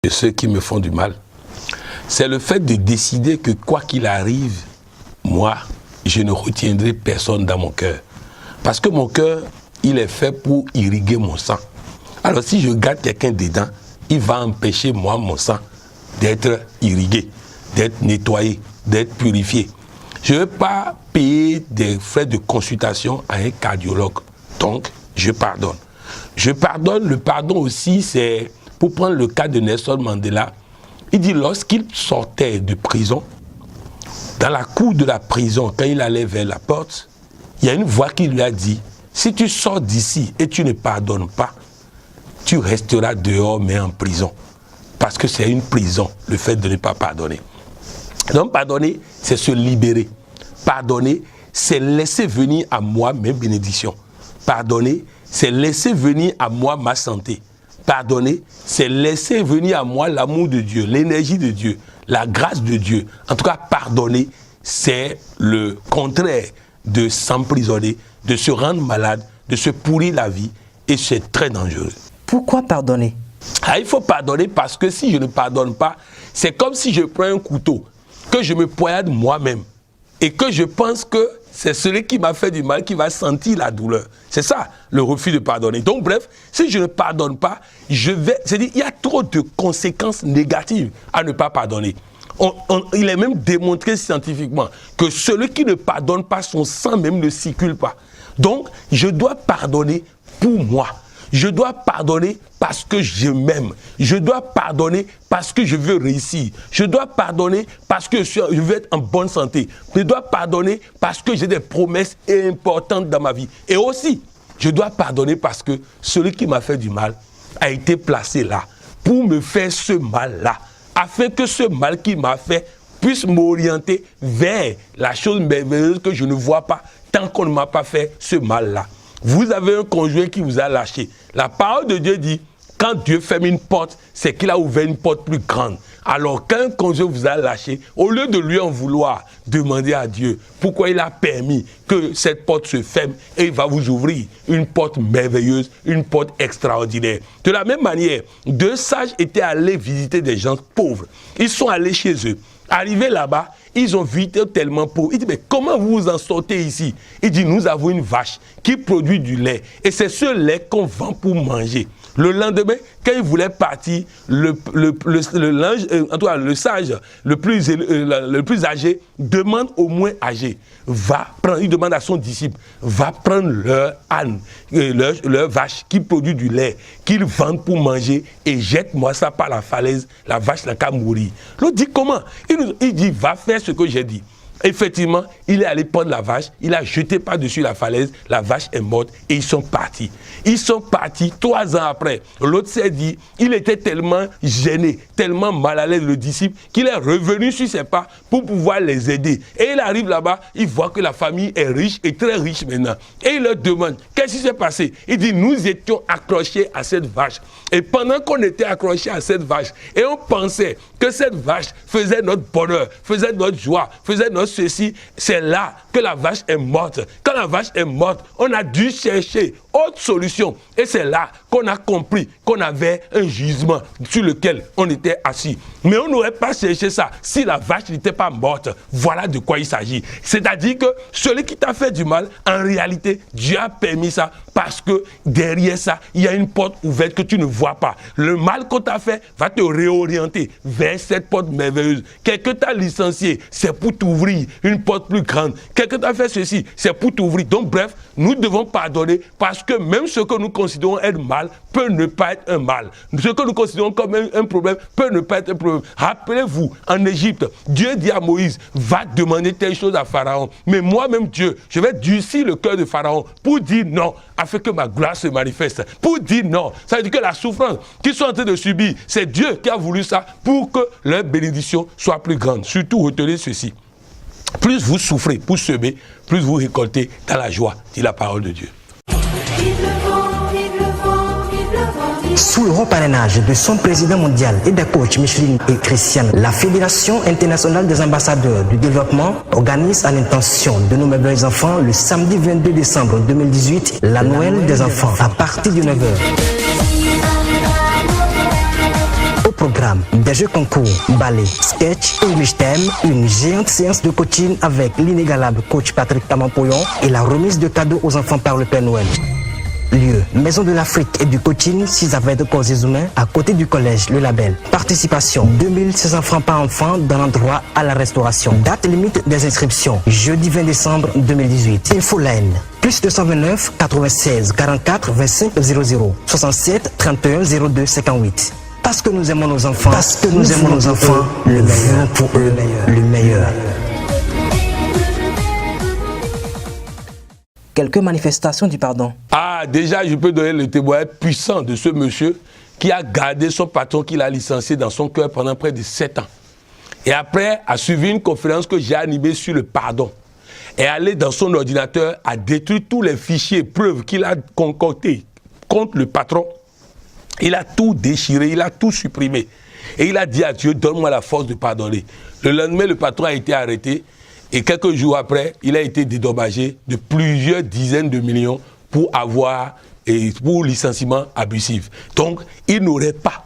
de ceux qui me font du mal, c'est le fait de décider que quoi qu'il arrive, moi, je ne retiendrai personne dans mon cœur. Parce que mon cœur, il est fait pour irriguer mon sang. Alors si je garde quelqu'un dedans, il va empêcher moi, mon sang, d'être irrigué, d'être nettoyé, d'être purifié. Je ne vais pas payer des frais de consultation à un cardiologue. Donc, je pardonne. Je pardonne. Le pardon aussi, c'est, pour prendre le cas de Nelson Mandela, il dit lorsqu'il sortait de prison, dans la cour de la prison, quand il allait vers la porte, il y a une voix qui lui a dit, si tu sors d'ici et tu ne pardonnes pas, tu resteras dehors mais en prison. Parce que c'est une prison, le fait de ne pas pardonner. Donc pardonner, c'est se libérer. Pardonner, c'est laisser venir à moi mes bénédictions. Pardonner, c'est laisser venir à moi ma santé. Pardonner, c'est laisser venir à moi l'amour de Dieu, l'énergie de Dieu, la grâce de Dieu. En tout cas, pardonner, c'est le contraire de s'emprisonner, de se rendre malade, de se pourrir la vie, et c'est très dangereux. Pourquoi pardonner? Il faut pardonner parce que si je ne pardonne pas, c'est comme si je prends un couteau, que je me poignarde moi-même, et que je pense que c'est celui qui m'a fait du mal qui va sentir la douleur. C'est ça, le refus de pardonner. Donc bref, si je ne pardonne pas, c'est-à-dire il y a trop de conséquences négatives à ne pas pardonner. Il est même démontré scientifiquement que celui qui ne pardonne pas, son sang même ne circule pas. Donc, je dois pardonner pour moi. Je dois pardonner parce que je m'aime. Je dois pardonner parce que je veux réussir. Je dois pardonner parce que je veux être en bonne santé. Je dois pardonner parce que j'ai des promesses importantes dans ma vie. Et aussi, je dois pardonner parce que celui qui m'a fait du mal a été placé là pour me faire ce mal-là, afin que ce mal qu'il m'a fait puisse m'orienter vers la chose merveilleuse que je ne vois pas tant qu'on ne m'a pas fait ce mal-là. Vous avez un conjoint qui vous a lâché. La parole de Dieu dit, quand Dieu ferme une porte, c'est qu'il a ouvert une porte plus grande. Alors qu'un conjoint vous a lâché, au lieu de lui en vouloir, demandez à Dieu pourquoi il a permis que cette porte se ferme et il va vous ouvrir une porte merveilleuse, une porte extraordinaire. De la même manière, deux sages étaient allés visiter des gens pauvres. Ils sont allés chez eux. Arrivés là-bas, ils ont vu tellement pauvres. Ils disent, mais comment vous vous en sortez ici? Il dit, nous avons une vache qui produit du lait. Et c'est ce lait qu'on vend pour manger. Le lendemain, quand il voulait partir, le sage, le plus âgé, demande au moins âgé, il demande à son disciple, va prendre leur âne, leur vache qui produit du lait, qu'ils vendent pour manger et jette-moi ça par la falaise, la vache n'a qu'à mourir. L'autre dit comment? Il dit, va faire ce que j'ai dit. Effectivement, il est allé prendre la vache, il a jeté par-dessus la falaise, la vache est morte et ils sont partis. Ils sont partis 3 ans après. L'autre s'est dit, il était tellement gêné, tellement mal à l'aise le disciple, qu'il est revenu sur ses pas pour pouvoir les aider. Et il arrive là-bas, il voit que la famille est riche et très riche maintenant. Et il leur demande, qu'est-ce qui s'est passé? Il dit, nous étions accrochés à cette vache. Et pendant qu'on était accrochés à cette vache, et on pensait que cette vache faisait notre bonheur, faisait notre joie, faisait notre ceci, c'est là que la vache est morte. Quand la vache est morte, on a dû chercher autre solution. Et c'est là qu'on a compris qu'on avait un jugement sur lequel on était assis. Mais on n'aurait pas cherché ça si la vache n'était pas morte. Voilà de quoi il s'agit. C'est-à-dire que celui qui t'a fait du mal, en réalité, Dieu a permis ça parce que derrière ça, il y a une porte ouverte que tu ne vois pas. Le mal qu'on t'a fait va te réorienter vers cette porte merveilleuse. Quelqu'un t'a licencié, c'est pour t'ouvrir une porte plus grande. Quelqu'un t'a fait ceci, c'est pour t'ouvrir. Donc bref, nous devons pardonner parce que même ce que nous considérons être mal peut ne pas être un mal. Ce que nous considérons comme un problème peut ne pas être un problème. Rappelez-vous, en Égypte, Dieu dit à Moïse, va demander telle chose à Pharaon. Mais moi-même Dieu, je vais durcir le cœur de Pharaon pour dire non, afin que ma gloire se manifeste. Pour dire non, ça veut dire que la souffrance qu'ils sont en train de subir, c'est Dieu qui a voulu ça pour que leur bénédiction soit plus grande. Surtout, retenez ceci. Plus vous souffrez pour semer, plus vous récoltez dans la joie, dit la parole de Dieu. Sous le haut parrainage de son président mondial et des coachs Micheline et Christiane, la Fédération internationale des ambassadeurs du développement organise à l'intention de nos merveilleux enfants le samedi 22 décembre 2018 la Noël des enfants à partir de 9h. programme, des jeux concours, ballet, sketch, English thème, une géante séance de coaching avec l'inégalable coach Patrick Tamampoyon et la remise de cadeaux aux enfants par le Père Noël. Lieu, Maison de l'Afrique et du coaching 6 avenue de Corps-Humains à côté du collège Le Label. Participation 2600 francs par enfant dans l'endroit à la restauration. Date limite des inscriptions, jeudi 20 décembre 2018. Infoline, plus 229 96 44 25 00 67 31 02 58. Parce que nous aimons nos enfants, parce que nous aimons nos enfants, le meilleur pour eux, le meilleur. Quelques manifestations du pardon. Ah, déjà, je peux donner le témoignage puissant de ce monsieur qui a gardé son patron qu'il a licencié dans son cœur pendant près de 7 ans. Et après, a suivi une conférence que j'ai animée sur le pardon. Et allé dans son ordinateur, a détruit tous les fichiers, preuves qu'il a concoctés contre le patron. Il a tout déchiré, il a tout supprimé. Et il a dit à Dieu, donne-moi la force de pardonner. Le lendemain, le patron a été arrêté. Et quelques jours après, il a été dédommagé de plusieurs dizaines de millions pour licenciement abusif. Donc, il n'aurait pas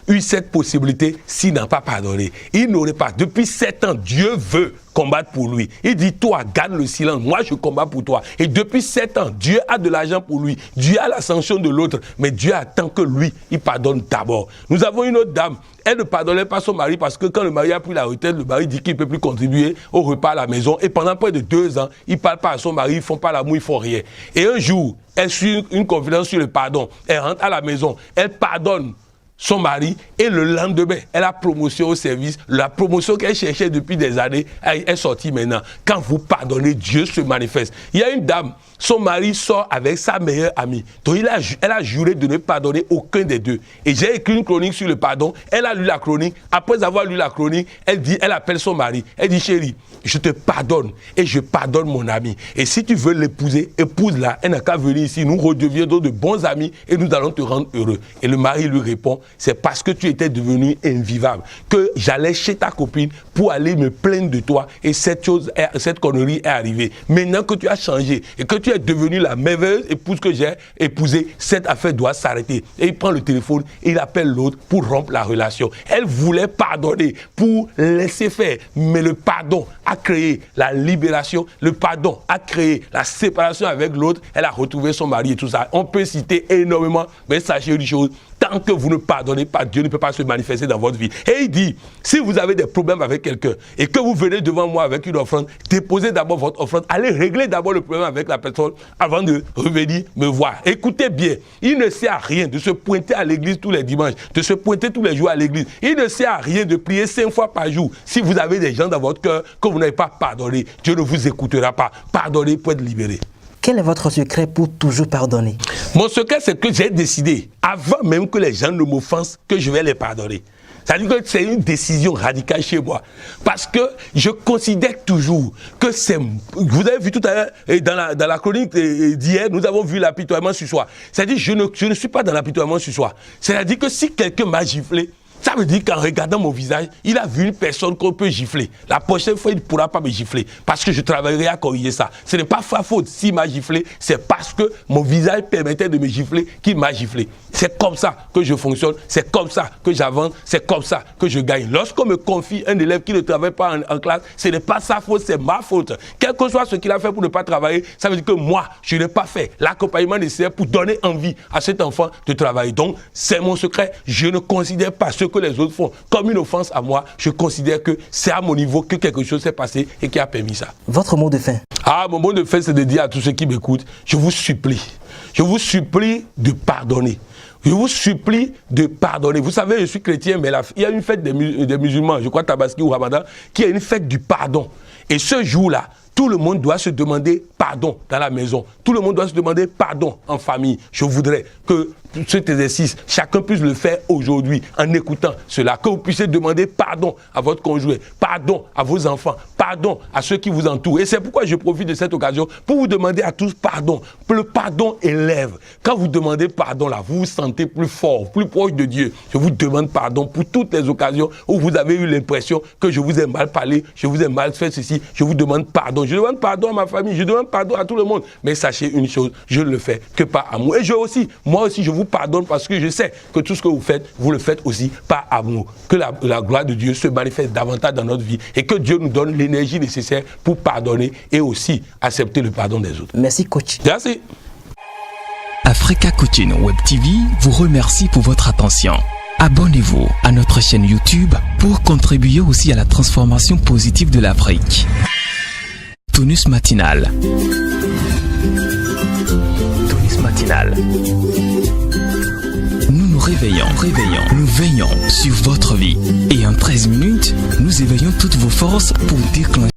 eu cette possibilité s'il n'a pas pardonné. Il n'aurait pas. Depuis 7 ans, Dieu veut combattre pour lui. Il dit, toi, garde le silence. Moi, je combats pour toi. Et depuis 7 ans, Dieu a de l'argent pour lui. Dieu a la sanction de l'autre. Mais Dieu attend que lui, il pardonne d'abord. Nous avons une autre dame. Elle ne pardonnait pas son mari parce que quand le mari a pris la retraite, le mari dit qu'il ne peut plus contribuer au repas à la maison. Et pendant près de 2 ans, il ne parle pas à son mari, ils ne font pas l'amour, ils ne font rien. Et un jour, elle suit une conférence sur le pardon. Elle rentre à la maison, elle pardonne son mari et le lendemain, elle a promotion au service. La promotion qu'elle cherchait depuis des années est sortie maintenant. Quand vous pardonnez, Dieu se manifeste. Il y a une dame, son mari sort avec sa meilleure amie. Donc elle a juré de ne pardonner aucun des deux. Et j'ai écrit une chronique sur le pardon. Elle a lu la chronique. Après avoir lu la chronique, elle appelle son mari. Elle dit, chérie, je te pardonne et je pardonne mon ami. Et si tu veux l'épouser, épouse-la. Elle n'a qu'à venir ici. Nous redeviendrons de bons amis et nous allons te rendre heureux. Et le mari lui répond, c'est parce que tu étais devenu invivable que j'allais chez ta copine pour aller me plaindre de toi et cette connerie est arrivée. Maintenant que tu as changé et que tu es devenue la merveilleuse épouse que j'ai épousée, cette affaire doit s'arrêter. Et il prend le téléphone et il appelle l'autre pour rompre la relation. Elle voulait pardonner pour laisser faire, mais le pardon a créé la libération, le pardon a créé la séparation avec l'autre, elle a retrouvé son mari et tout ça. On peut citer énormément, mais sachez une chose, tant que vous ne pardonnez pas, Dieu ne peut pas se manifester dans votre vie. Et il dit, si vous avez des problèmes avec quelqu'un et que vous venez devant moi avec une offrande, déposez d'abord votre offrande, allez régler d'abord le problème avec la personne avant de revenir me voir. Écoutez bien, il ne sert à rien de se pointer à l'église tous les dimanches, de se pointer tous les jours à l'église. Il ne sert à rien de prier 5 fois par jour. Si vous avez des gens dans votre cœur que vous n'avez pas pardonné, Dieu ne vous écoutera pas. Pardonnez pour être libéré. Quel est votre secret pour toujours pardonner? Mon secret, c'est que j'ai décidé, avant même que les gens ne m'offensent, que je vais les pardonner. C'est-à-dire que c'est une décision radicale chez moi. Parce que je considère toujours que c'est... Vous avez vu tout à l'heure, dans la chronique d'hier, nous avons vu l'apitoiement sur soi. C'est-à-dire que je ne suis pas dans l'apitoiement sur soi. C'est-à-dire que si quelqu'un m'a giflé, ça veut dire qu'en regardant mon visage, il a vu une personne qu'on peut gifler. La prochaine fois, il ne pourra pas me gifler parce que je travaillerai à corriger ça. Ce n'est pas sa faute s'il m'a giflé, c'est parce que mon visage permettait de me gifler qu'il m'a giflé. C'est comme ça que je fonctionne, c'est comme ça que j'avance, c'est comme ça que je gagne. Lorsqu'on me confie un élève qui ne travaille pas en classe, ce n'est pas sa faute, c'est ma faute. Quel que soit ce qu'il a fait pour ne pas travailler, ça veut dire que moi, je n'ai pas fait l'accompagnement nécessaire pour donner envie à cet enfant de travailler. Donc, c'est mon secret. Je ne considère pas ce que les autres font comme une offense à moi. Je considère que c'est à mon niveau que quelque chose s'est passé et qui a permis ça. Votre mot de fin? Ah, mon mot de fin, c'est de dire à tous ceux qui m'écoutent, je vous supplie de pardonner. Je vous supplie de pardonner. Vous savez, je suis chrétien, mais il y a une fête des musulmans, je crois Tabaski ou Ramadan, qui est une fête du pardon. Et ce jour-là, tout le monde doit se demander pardon dans la maison. Tout le monde doit se demander pardon en famille. Je voudrais que cet exercice, chacun puisse le faire aujourd'hui en écoutant cela. Que vous puissiez demander pardon à votre conjoint, pardon à vos enfants, pardon à ceux qui vous entourent. Et c'est pourquoi je profite de cette occasion pour vous demander à tous pardon. Le pardon élève. Quand vous demandez pardon là, vous vous sentez plus fort, plus proche de Dieu. Je vous demande pardon pour toutes les occasions où vous avez eu l'impression que je vous ai mal parlé, je vous ai mal fait ceci. Je vous demande pardon. pardon. Je demande pardon à ma famille, je demande pardon à tout le monde. Mais sachez une chose, je ne le fais que par amour. Et moi aussi, je vous pardonne parce que je sais que tout ce que vous le faites aussi par amour. Que la gloire de Dieu se manifeste davantage dans notre vie et que Dieu nous donne l'énergie nécessaire pour pardonner et aussi accepter le pardon des autres. Merci, coach. Merci. Africa Coaching Web TV vous remercie pour votre attention. Abonnez-vous à notre chaîne YouTube pour contribuer aussi à la transformation positive de l'Afrique. Tonus matinal. Tonus matinal. Nous nous réveillons, nous veillons sur votre vie. Et en 13 minutes, nous éveillons toutes vos forces pour déclencher